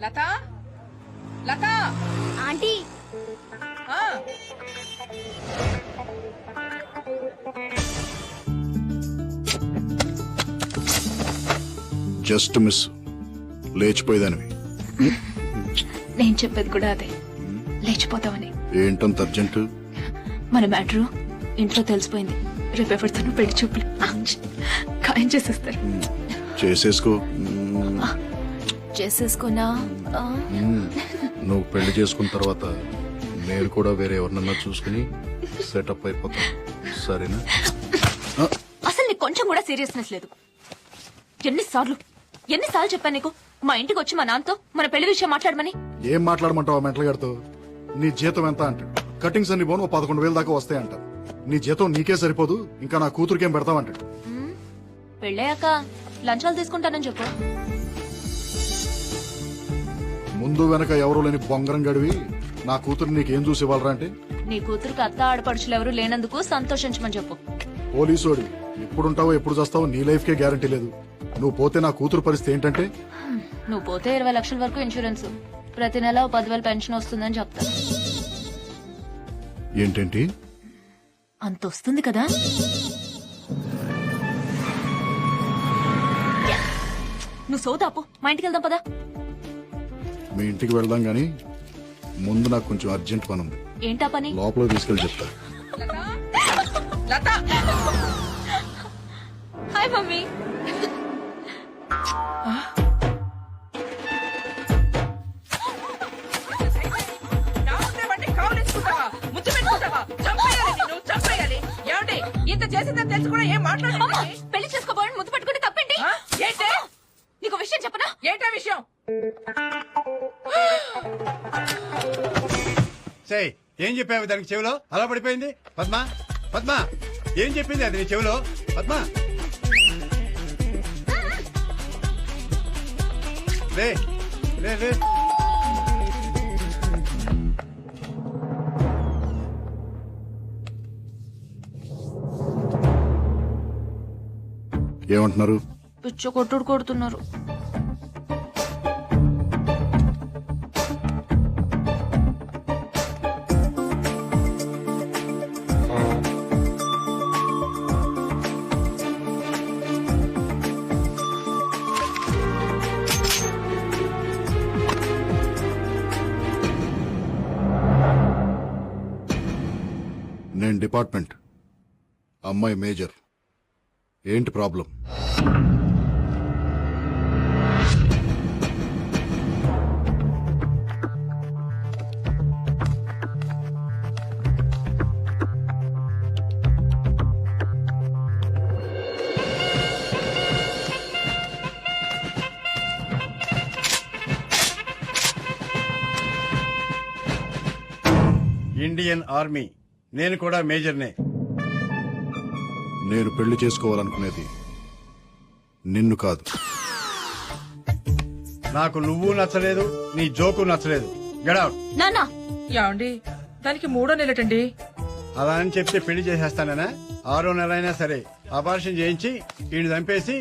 లత లత aunty ఆ, just miss లేచిపోయేదానివి. నేను చెప్పేది కూడా అదే, లేచిపోతామని. ఏంటంత అర్జెంట్? మన మ్యాటరు ఇంట్లో తెలిసిపోయింది. రేపు ఎవరితోనూ పెళ్లి చూపులు ఖాయం చేసేస్తారు. చేసేసుకో. చేసేసుకున్నా నువ్వు పెళ్లి చేసుకున్న తర్వాత నేను కూడా వేరే ఎవరినన్నా చూసుకుని సెటప్ అయిపోతాను. సరేనా? అసలు నీకు కొంచెం కూడా సీరియస్నెస్ లేదు. ఎన్నిసార్లు చెప్పాను నీకు మా ఇంటికి వచ్చి మా నాన్నతో మన పెళ్లి విషయం మాట్లాడమని? ఏం మాట్లాడమంటావు ఆ మెంటల్ గారితో? నీ జీతం ఎంత అంటాడు. కటింగ్స్ అన్ని పోను 11,000 దాకా వస్తాయంట. నీ జీతం నీకే సరిపోదు, ఇంకా నా కూతురికేం పెడతావంటాడు. పెళ్ళయ్యాక లంచాలు తీసుకుంటానని చెప్పు. ముందు వెనక ఎవరూ లేని బొంగరం గడివి నా కూతురు నీకేం చూసి ఇవ్వాలరా అంటే? నీ కూతురికి అత్త ఆడపడుచులు ఎవరు లేనందుకు సంతోషించమని చెప్పు. పోలీసోడి ఎప్పుడుంటావో ఎప్పుడు చేస్తావో నీ లైఫ్ కే గ్యారంటీ లేదు. నువ్వు పోతే నా కూతురు పరిస్థితి ఏంటంటే? నువ్వు పోతే 20 లక్షల వరకు ఇన్సూరెన్స్, ప్రతి నెల 10,000 పెన్షన్ వస్తుందని చెప్తా. ఏంటేంటి? అంత వస్తుంది కదా. నువ్వు సోదాపు, మా ఇంటికి వెళ్దాం పదా. మీ ఇంటికి వెళ్దాం గాని ముందు నాకు కొంచెం అర్జెంట్ పని ఉంది. ఏంటా పని? లోపల తీసుకెళ్ళి చెప్తా. లత హాయ్ మమ్మీ. నా ముందే వండి కావలించుకుంటావా? ముద్దు పెట్టుకుంటావా? చంపేయాలి నిన్ను, చంపేయాలి. ఏమండి ఇంత చేసిందని తెలిసి కూడా ఏం మాట్లాడుతుంది? పెళ్లి చేసుకోబోయని ముద్దు పెట్టుకుంటే తప్పేంటి? ఏంటే? నీకు విషయం చెప్పనా? ఏంటా విషయం? సై ఏం చెప్పావు దానికి చెవిలో? అలా పడిపోయింది. పద్మ పద్మ ఏం చెప్పింది అది నీ చెవిలో? పద్మ లే లే లే. ఏమంటున్నారు? పిచ్చ కొట్టుడు కొడుతున్నారు. నేను డిపార్ట్మెంట్, అమ్మాయి మేజర్. ఏంటి ప్రాబ్లం? ఇండియన్ ఆర్మీ, నేను కూడా మేజర్నే. నేను పెళ్లి చేసుకోవాలనుకునేది నిన్ను కాదు. నాకు నువ్వు నచ్చలేదు, నీ జోకు నచ్చలేదు. Get out. నానా ఏమండి దానికి 3వ నెలటండి. అలా అని చెప్తే పెళ్లి చేసేస్తానా? 6వ నెల అయినా సరే ఆపరేషన్ చేయించి ఈయన చంపేసి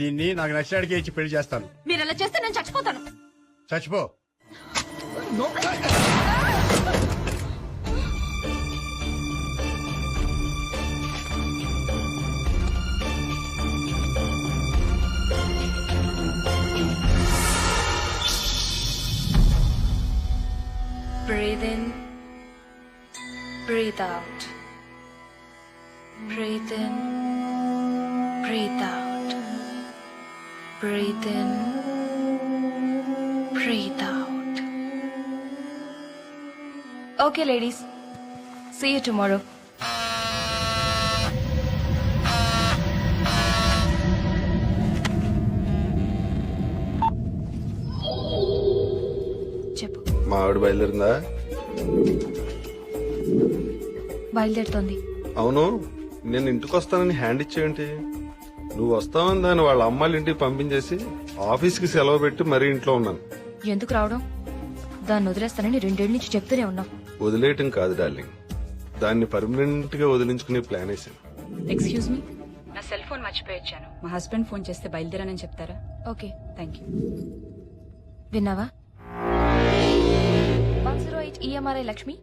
దీన్ని నాకు నచ్చినడికి ఇచ్చి పెళ్లి చేస్తాను. మీరు అలా చేస్తే నేను చచ్చిపోతాను. చచ్చిపో. Breathe in, breathe out. Breathe in, breathe out. Breathe in, breathe out. Okay, ladies. See you tomorrow. చెప్పు. మా ఆవిడ బయలుదేరిందా? బయలుదేరుతోంది. అవును, నేను ఇంటికి వస్తానని హ్యాండ్ ఇచ్చేయంటి. నువ్వు వస్తావని దాన్ని వాళ్ళ అమ్మాయిల ఇంటికి పంపించేసి ఆఫీస్కి సెలవు పెట్టి మరీ ఇంట్లో ఉన్నాను. ఎందుకు రావడం? దాన్ని వదిలేస్తానని 2 ఏళ్ల నుంచి చెప్తూనే ఉన్నావు. వదిలేయటం కాదు డార్లింగ్, దాన్ని పర్మనెంట్ గా వదిలించుకునే ప్లాన్ వేసాను. ఎక్స్క్యూజ్ మీ, నా సెల్ ఫోన్ మర్చిపోయొచ్చాను. మా హస్బెండ్ ఫోన్ చేస్తే బయలుదేరానని చెప్తారా? Okay, thank you. విన్నావా? 108 EMRI లక్ష్మి.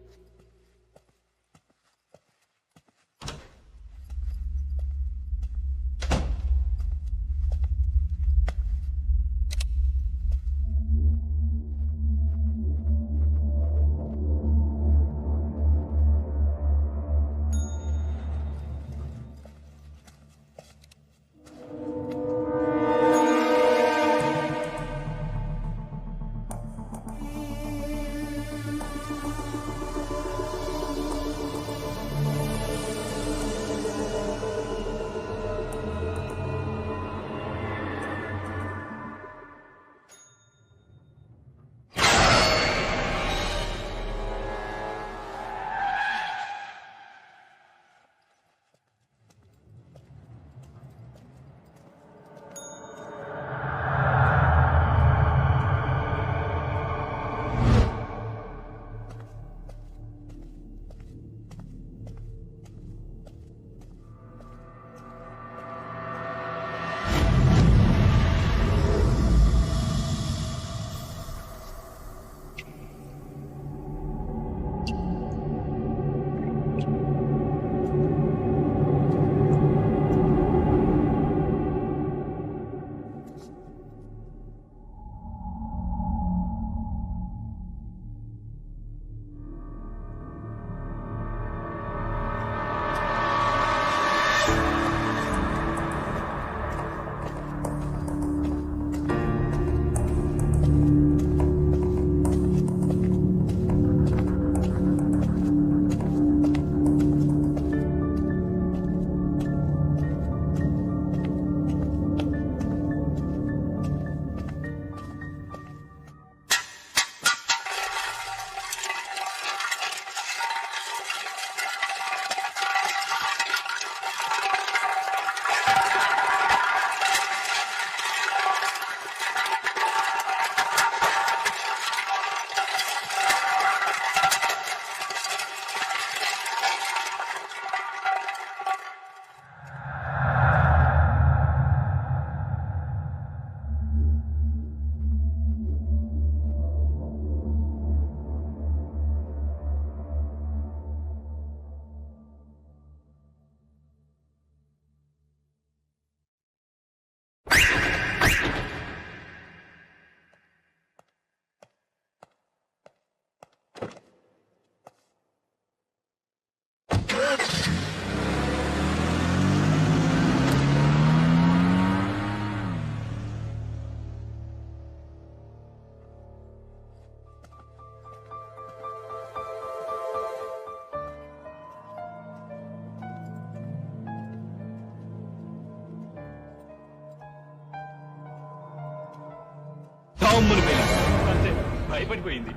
భయపడిపోయింది.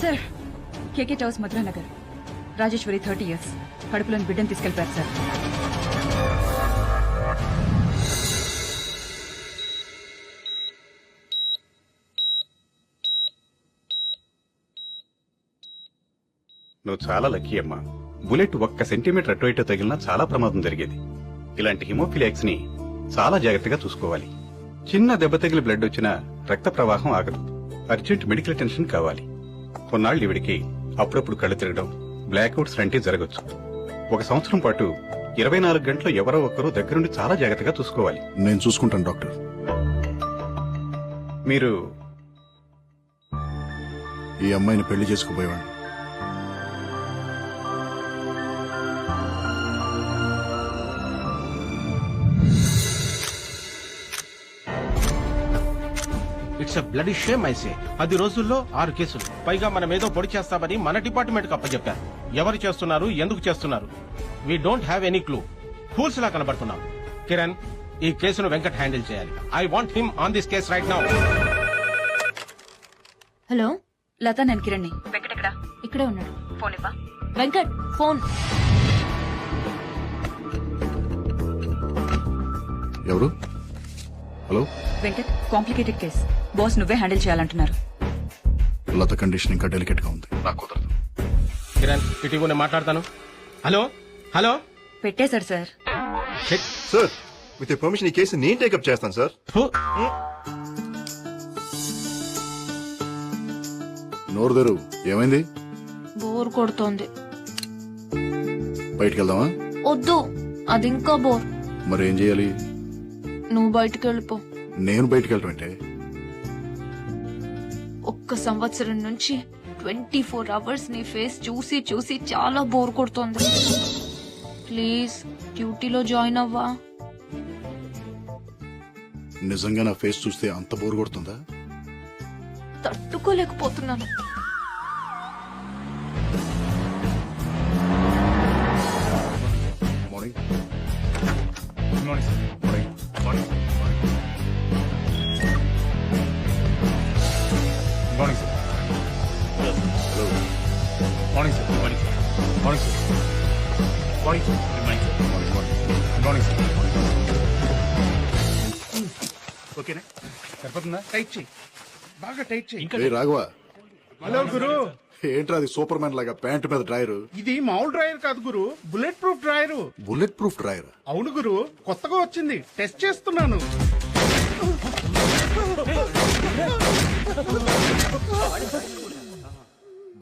సార్, కేకే టవర్స్ మధురానగర్, రాజేశ్వరి 30 years, కడుపులోని బిడ్డను తీసుకెళ్లిపారు సార్. నువ్వు చాలా లక్కీ అమ్మా. బుల్లెట్ 1 సెంటీమీటర్ అటు ఇటు తగిలినా చాలా ప్రమాదం జరిగేది. ఇలాంటి హిమోఫిలియాక్స్ ని చాలా జాగ్రత్తగా చూసుకోవాలి. చిన్న దెబ్బ తగిలి బ్లడ్ వచ్చినా రక్త ప్రవాహం ఆగదు. అర్జెంట్ మెడికల్ అటెన్షన్ కావాలి. కొన్నాళ్ళు ఇవిడికి అప్పుడప్పుడు కళ్ళు తిరగడం, బ్లాక్అవుట్స్ లాంటివి జరగచ్చు. 1 సంవత్సరం పాటు 24 గంటలు ఎవరో ఒకరు దగ్గరుండి చాలా జాగ్రత్తగా చూసుకోవాలి. నేను చూసుకుంటాను డాక్టర్. మీరు ఈ అమ్మాయిని పెళ్లి చేసుకుపోయేవాడిని. It's bloody shame I say. 10 రోజుల్లో 6 కేసులు, పైగా మనం ఏదో పొడి చేస్తామని మన డిపార్ట్మెంట్ కి అప్పచెప్పారు. ఎవరు చేస్తున్నారు, ఎందుకు చేస్తున్నారు? We don't have any clue. Fools లా కనబడుతున్నాం. కిరణ్, ఈ కేసును వెంకట్ హ్యాండిల్ చేయాలి. I want him on this case right now. Hello, Latha, నేను కిరణ్ ని. వెంకట్ ఎక్కడ? ఇక్కడే ఉన్నాడు. ఫోన్ ఇవ్వా. వెంకట్ ఫోన్. ఎవరు? Hello, Venkat, complicated case. Boss నువ్వే హ్యాండిల్ చేయాలంటున్నారు. లత కండిషన్ ఇంకా డెలికేట్ గా ఉంది, నాకు కుదరదు. కిరణ్, ఇటీవల నేను మాట్లాడతాను. Hello hello. పెట్టేశారు సార్. సార్, విత్ పర్మిషన్ ఈ కేసు నేను టేకప్ చేస్తాను సార్. ఫు. నోరు తెరు. ఏమైంది? బోర్ కొడుతోంది. బయటికి వెళ్దామా? వద్దు, అది ఇంకా బోర్. మరి ఏం చేయాలి? నువ్వు బయటికి వెళ్ళిపో. నేను బయటికి వెళ్ళటం అంటే? ఒక్క సంవత్సరం నుంచి 24 అవర్స్ నీ ఫేస్ చూసి చూసి చాలా బోర్ కొడుతోంది. ప్లీజ్ డ్యూటీలో జాయిన్ అవ్వా. నిజంగా నా ఫేస్ చూస్తే అంత బోర్ కొడుతుందా? తట్టుకోలేకపోతున్నాను. మార్నింగ్. ఓకేనా? సరిపోతుందా? టైట్ చేయి, బాగా టైట్ చేయి. ఏయ్ రాఘవ, హలో గురు. ఏంట్రా అది సూపర్ మ్యాన్ లాగా ప్యాంట్ మీద డ్రైర్? ఇది మామూలు డ్రైవర్ కాదు గురు, bullet proof driver. Bullet proof dryer? అవును గురు, కొత్తగా వచ్చింది, టెస్ట్ చేస్తున్నాను.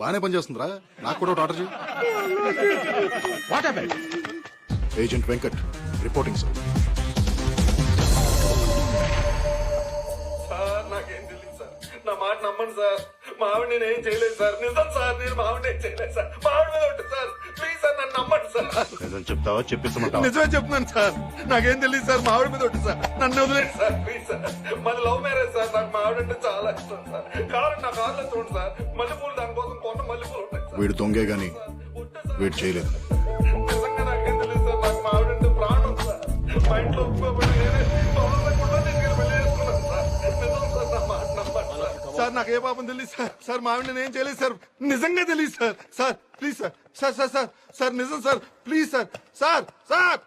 బానే పనిచేస్తుందిరా, నాకు కూడా ఒకటి ఆర్డర్ చేయి. What happened? Agent Venkat reporting sir. Sir నాకేం తెలియదు సార్, నా మాట నమ్మండి సార్. మా ఆవిడ నేను ఏం చేయలేదు సార్. నిజం సార్, నేను మా ఆవిడ ఏం చేయలేదు సార్. మా ఆవిడ మీద ఉంటుంది సార్. ప్లీజ్ సార్, నన్ను నమ్మండి సార్. నిజం చెప్తావా చెప్పిస్తామంటావా? నిజమే చెప్తున్నాను సార్, నాకేం తెలియదు సార్. మా ఆవిడ మీద ఉంటుంది సార్, నన్ను వదిలేదు సార్. ప్లీజ్ సార్, మాది లవ్ మ్యారేజ్ సార్. నాకు మా ఆవిడ అంటే చాలా ఇష్టం సార్. కావాలంటే నా కార్లో చూడండి సార్, మల్లెపూలు దానికోసం కొన్న మల్లెపూలు ఉంటాయి సార్. వీడు దొంగే గాని వీడు చేయలేదు. నిజంగా నాకేం తెలియదు సార్. నాకు మా ఆవిడ అంటే ప్రాణం సార్. మా ఇంట్లో ఒప్పుకోబడి నేనే తొందరకుండా తీసుకెళ్ళి పెళ్లి చేసుకున్నాను సార్. నిజం సార్, నా మాట నమ్మండి సార్. సార్ నాకు ఏ పాపం తెలియదు సార్. సార్ మా ఆవిడ నేను ఏం చేయలేదు సార్, నిజంగా తెలియదు sir. Sir please sir. Sir sir sir sir నిజం sir, please sir. Sir sir.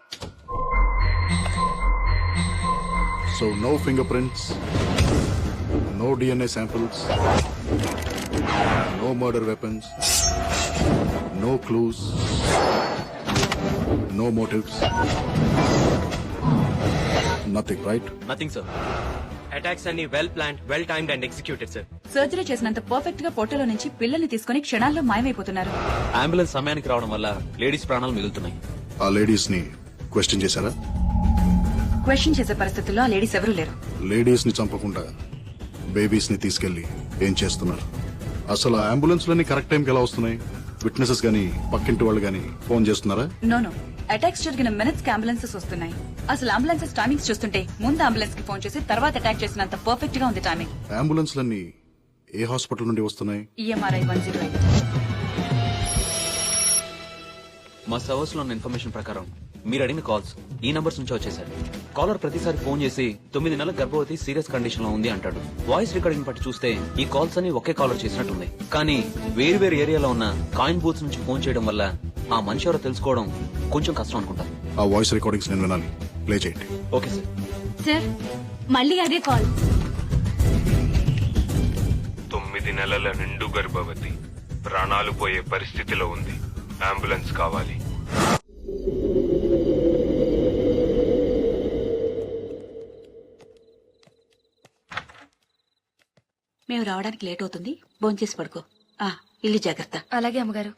So no fingerprints, no DNA samples, no murder weapons, no clues, no motives, nothing, right? Nothing sir. Attacks అన్ని well planned, well timed and executed sir. Surgery చేసినంత perfect గా పొట్టలో నుంచి పిల్లల్ని తీసుకుని క్షణాల్లో మాయమైపోతున్నారు. Ambulance సమయానికి రావడం వల్ల లేడీస్ ప్రాణాలు మిగులుతున్నాయి. ఆ లేడీస్ ని క్వశ్చన్ చేశారా? క్వశ్చన్ చేసే పరిస్థితుల్లో ఆ లేడీస్ ఎవరూ లేరు. లేడీస్ ని చంపకుండా బేబీస్ ని తీసుకెళ్లి ఏం చేస్తున్నారు? అసలు ఆ అంబులెన్స్ లన్నీ కరెక్ట్ టైంకి ఎలా వస్తున్నాయి? విట్నెసెస్ గానీ పక్కింటి వాళ్ళు గానీ ఫోన్ చేస్తున్నారా? నో, అటాక్స్ జరిగిన మినిట్స్ కి అంబులెన్సెస్ వస్తున్నాయి. అసలు అంబులెన్సెస్ టైమింగ్స్ చూస్తుంటే ముందు అంబులెన్స్ కి ఫోన్ చేసి తర్వాత అటాక్ చేసినంత పర్ఫెక్ట్ గా ఉంది టైమింగ్. అంబులెన్స్ లన్నీ ఏ హాస్పిటల్ నుండి వస్తున్నాయి? EMRI 108. మా సర్వర్స్ లో ఉన్న ఇన్ఫర్మేషన్ ప్రకారం మీరు అడిగిన కాల్స్ ఈ నంబర్స్ నుంచి వచ్చేసారు. కాలర్ ప్రతిసారి ఫోన్ చేసి 9 నెలల గర్భవతి సీరియస్ కండిషన్ లో ఉంది అంటాడు. వాయిస్ రికార్డింగ్ బట్టి చూస్తే ఈ కాల్స్ అన్ని ఒకే కాలర్ చేసినట్టుంది. కానీ వేరు వేరు ఏరియాలో ఉన్న కాయిన్ బూత్స్ నుంచి ఫోన్ చేయడం వల్ల ఆ మనిషి ఎవరో తెలుసుకోవడం కొంచెం కష్టం అనుకుంటా. ఆ వాయిస్ రికార్డింగ్స్ నేను వినాలి, ప్లే చేయండి. Okay sir. సార్ మళ్ళీ అదే కాల్. 9 నెలల నిండు గర్భవతి, ప్రాణాలు పోయే పరిస్థితిలో ఉంది, అంబులెన్స్ కావాలి. మేము రావడానికి లేట్ అవుతుంది, భోంచేసి పడుకో. ఇల్లు జాగ్రత్త. అలాగే అమ్మగారు.